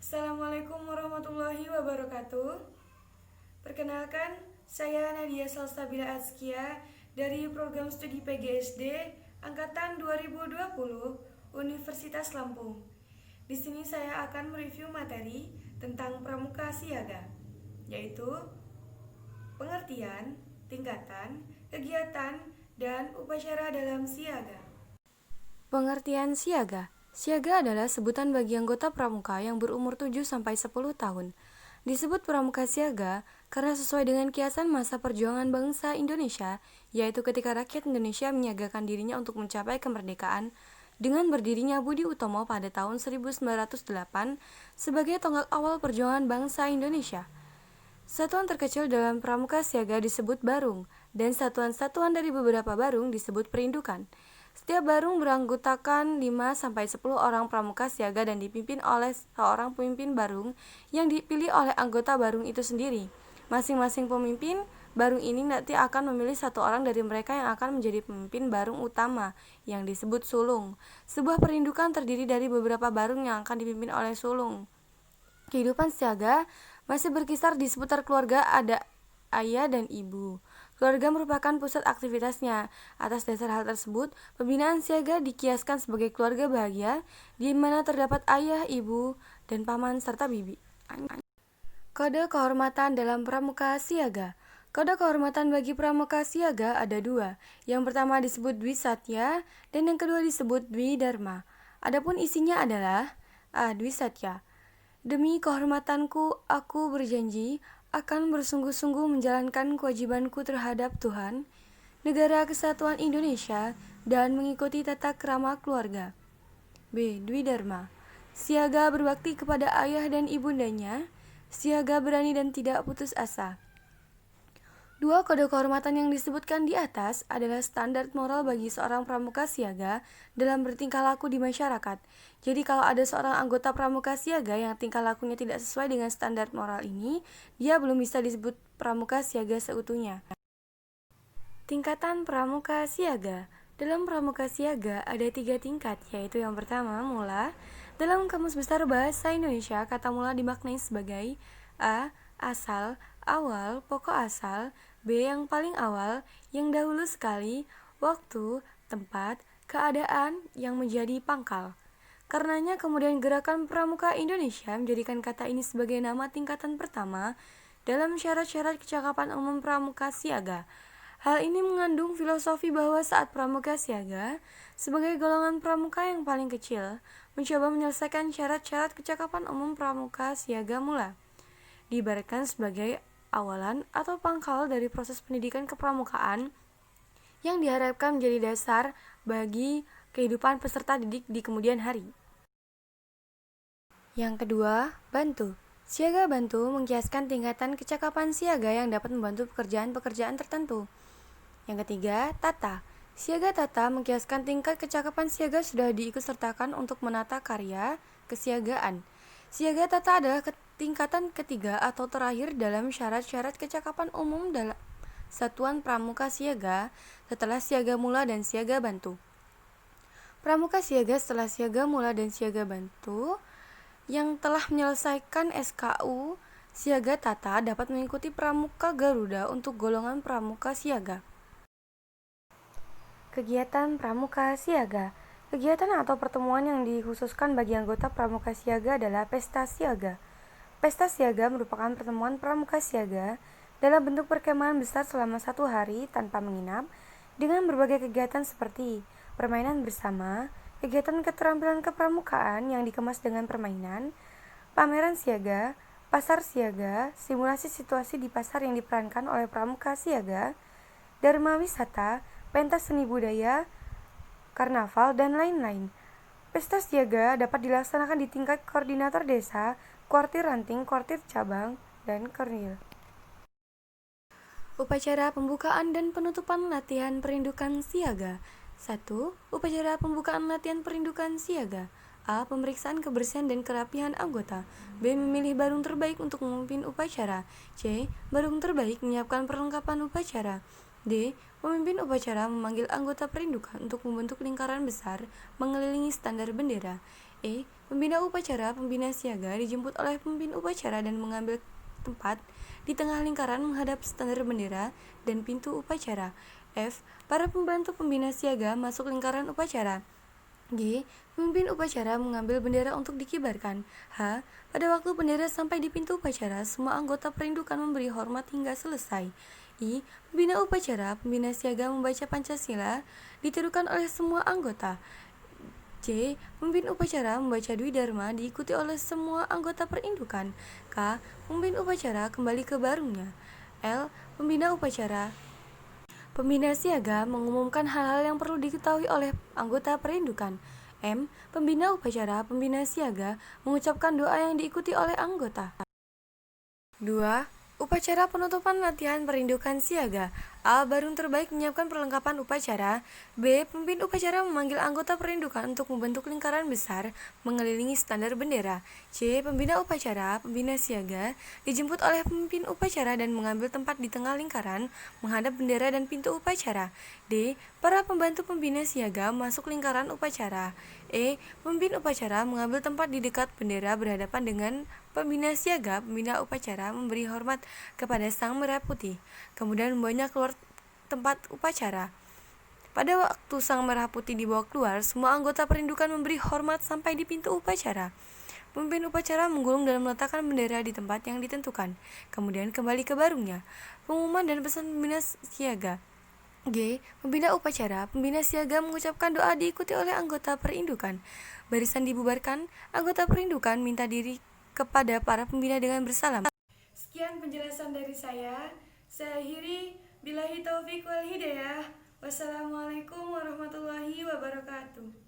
Assalamualaikum warahmatullahi wabarakatuh. Perkenalkan, saya Nadia Salsabila Azkia dari program studi PGSD angkatan 2020 Universitas Lampung. Di sini saya akan mereview materi tentang pramuka siaga, yaitu pengertian, tingkatan, kegiatan, dan upacara dalam siaga. Pengertian siaga. Siaga adalah sebutan bagi anggota pramuka yang berumur 7-10 tahun. Disebut pramuka siaga karena sesuai dengan kiasan masa perjuangan bangsa Indonesia, yaitu ketika rakyat Indonesia menyiagakan dirinya untuk mencapai kemerdekaan dengan berdirinya Budi Utomo pada tahun 1908 sebagai tonggak awal perjuangan bangsa Indonesia. Satuan terkecil dalam pramuka siaga disebut barung, dan satuan-satuan dari beberapa barung disebut perindukan. Setiap barung beranggotakan 5-10 orang pramuka siaga dan dipimpin oleh seorang pemimpin barung yang dipilih oleh anggota barung itu sendiri. Masing-masing pemimpin barung ini nanti akan memilih satu orang dari mereka yang akan menjadi pemimpin barung utama yang disebut sulung. Sebuah perindukan terdiri dari beberapa barung yang akan dipimpin oleh sulung. Kehidupan siaga masih berkisar di seputar keluarga, ada ayah dan ibu. Keluarga merupakan pusat aktivitasnya. Atas dasar hal tersebut, pembinaan siaga dikiaskan sebagai keluarga bahagia di mana terdapat ayah, ibu, dan paman serta bibi. Kode kehormatan dalam pramuka siaga. Kode kehormatan bagi pramuka siaga ada dua. Yang pertama disebut Dwi Satya dan yang kedua disebut Dwi Dharma. Adapun isinya adalah Dwi Satya. Demi kehormatanku, aku berjanji akan bersungguh-sungguh menjalankan kewajibanku terhadap Tuhan, Negara Kesatuan Indonesia, dan mengikuti tata krama keluarga. B. Dwi Dharma. Siaga berbakti kepada ayah dan ibundanya, siaga berani dan tidak putus asa. Dua kode kehormatan yang disebutkan di atas adalah standar moral bagi seorang pramuka siaga dalam bertingkah laku di masyarakat. Jadi kalau ada seorang anggota pramuka siaga yang tingkah lakunya tidak sesuai dengan standar moral ini, dia belum bisa disebut pramuka siaga seutuhnya. Tingkatan pramuka siaga. Dalam pramuka siaga ada 3 tingkat, yaitu yang pertama, mula. Dalam Kamus Besar Bahasa Indonesia, kata mula dimaknai sebagai A. Asal, awal, pokok asal. B. Yang paling awal, yang dahulu sekali. Waktu, tempat, keadaan yang menjadi pangkal. Karenanya kemudian Gerakan Pramuka Indonesia menjadikan kata ini sebagai nama tingkatan pertama dalam syarat-syarat kecakapan umum pramuka siaga. Hal ini mengandung filosofi bahwa saat pramuka siaga, sebagai golongan pramuka yang paling kecil, mencoba menyelesaikan syarat-syarat kecakapan umum pramuka siaga mula, diibaratkan sebagai awalan atau pangkal dari proses pendidikan kepramukaan yang diharapkan menjadi dasar bagi kehidupan peserta didik di kemudian hari. Yang kedua, bantu. Siaga bantu mengkiaskan tingkatan kecakapan siaga yang dapat membantu pekerjaan-pekerjaan tertentu. Yang ketiga, tata. Siaga tata mengkiaskan tingkat kecakapan siaga sudah diikutsertakan untuk menata karya kesiagaan. Siaga tata adalah tingkatan ketiga atau terakhir dalam syarat-syarat kecakapan umum dalam satuan pramuka siaga setelah siaga mula dan siaga bantu. Pramuka siaga setelah siaga mula dan siaga bantu yang telah menyelesaikan SKU siaga tata dapat mengikuti pramuka Garuda untuk golongan pramuka siaga. Kegiatan pramuka siaga. Kegiatan atau pertemuan yang dikhususkan bagi anggota pramuka siaga adalah pesta siaga. Pesta siaga merupakan pertemuan pramuka siaga dalam bentuk perkemahan besar selama 1 hari tanpa menginap dengan berbagai kegiatan seperti permainan bersama, kegiatan keterampilan kepramukaan yang dikemas dengan permainan, pameran siaga, pasar siaga, simulasi situasi di pasar yang diperankan oleh pramuka siaga, dharma wisata, pentas seni budaya, karnaval, dan lain-lain. Pesta siaga dapat dilaksanakan di tingkat koordinator desa, kuartir ranting, kuartir cabang, dan kornil. Upacara pembukaan dan penutupan latihan perindukan siaga. 1. Upacara pembukaan latihan perindukan siaga. A. Pemeriksaan kebersihan dan kerapihan anggota. B. Memilih barung terbaik untuk memimpin upacara. C. Barung terbaik menyiapkan perlengkapan upacara. D. Pemimpin upacara memanggil anggota perindukan untuk membentuk lingkaran besar mengelilingi standar bendera. E. Pembina upacara, pembina siaga dijemput oleh pemimpin upacara dan mengambil tempat di tengah lingkaran menghadap standar bendera dan pintu upacara. F. Para pembantu pembina siaga masuk lingkaran upacara. G. Pemimpin upacara mengambil bendera untuk dikibarkan. H. Pada waktu bendera sampai di pintu upacara, semua anggota perindukan memberi hormat hingga selesai. I. Pembina upacara, pembina siaga membaca Pancasila ditirukan oleh semua anggota. J. Pemimpin upacara membaca Dwi Dharma diikuti oleh semua anggota perindukan. K. Pemimpin upacara kembali ke barungnya. L. Pembina upacara Pembina siaga mengumumkan hal-hal yang perlu diketahui oleh anggota perindukan. M. Pembina upacara, pembina siaga mengucapkan doa yang diikuti oleh anggota. 2. Upacara penutupan latihan perindukan siaga. A. Barung terbaik menyiapkan perlengkapan upacara. B. Pemimpin upacara memanggil anggota perindukan untuk membentuk lingkaran besar mengelilingi standar bendera. C. Pembina upacara, pembina siaga dijemput oleh pemimpin upacara dan mengambil tempat di tengah lingkaran menghadap bendera dan pintu upacara. D. Para pembantu pembina siaga masuk lingkaran upacara. E. Pemimpin upacara mengambil tempat di dekat bendera berhadapan dengan pembina siaga. Pembina upacara memberi hormat kepada sang merah putih, kemudian membawanya keluar tempat upacara. Pada waktu sang merah putih dibawa keluar, semua anggota perindukan memberi hormat sampai di pintu upacara. Pemimpin upacara menggulung dan meletakkan bendera di tempat yang ditentukan, kemudian kembali ke barungnya. Pengumuman dan pesan pembina siaga. G. Pembina upacara, pembina siaga mengucapkan doa diikuti oleh anggota perindukan. Barisan dibubarkan, anggota perindukan minta diri kepada para pembina dengan bersalam. Sekian penjelasan dari saya. Saya akhiri, billahi taufik wal hidayah. Wassalamualaikum warahmatullahi wabarakatuh.